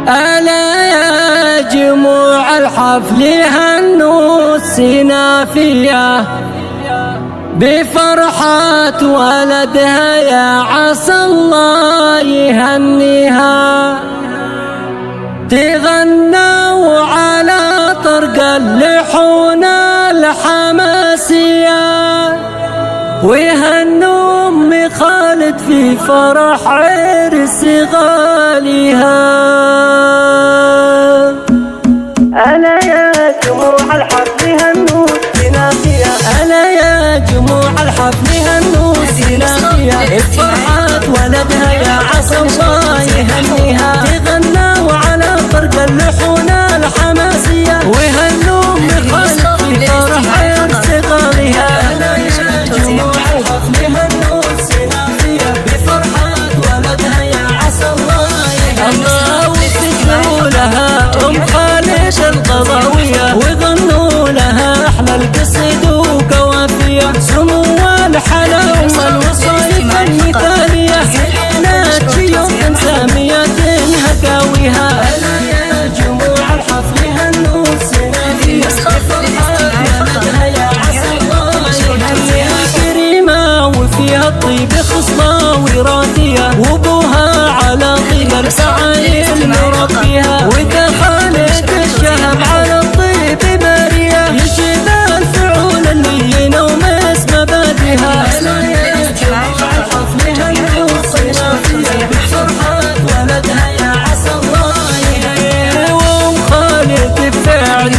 ألا يا جموع الحفل هنوا السنافية بفرحة ولدها، يا عسى الله يهنيها. تغنوا على طرق اللحون الحماسية ويهنوا أم خالد في فرح عرس غاليها. ألا يا جموع الحفل هنوا السنافية، ألا يا جموع الحفل هنوا السنافية بفرحة ولدها، يا عسى الله يهنيها. تغنوا على طرق اللحون الحماسية ويهنوا أم خالد في فرح عرس غاليها. ألا يا جموع الحفل هنوا السنافية بفرحة ولدها، يا عسى الله يهنيها. وسجلوا لها أم خالد القضاوية وغنوا لها أحلى القصيد وقوافية. سمو الحلا والوصايف المثالية نات في يوم سامية هكاويها. ألا يا جموع الحفل هنوا السنافية بفرحة ولدها، يا عسى الله يهنيها. كريمة وفيها الطيب خصلة وراثية وابوها على طيب الفعايل مربيها. وذا خالد الشهب على الطيب بارية يجيب الفعول اللينة ومس مبادئها. ألا يا جموع الحفل هنوا السنافية بفرحة ولدها، يا عسى الله يهنيها. وأم خالد بفعل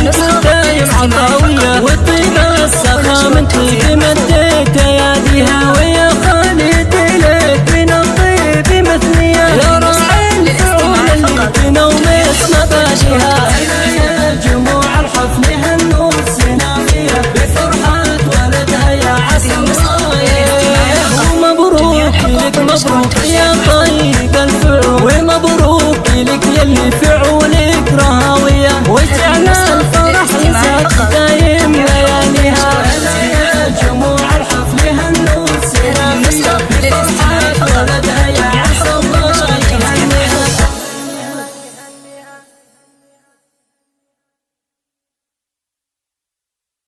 دايم عطاوية والطيب السخا من طيب مديت اياديها. ويا خالد لك من الطيب مثنية يا راعي الفعول اللي ومس مبادئها. ألا يا جموع الحفل هنوا السنافية بفرحة ولدها، يا عسى الله يهنيها. ومبروك لك مبروك يا طيب الفعول، ومبروك لك يلي فعولك رهوى.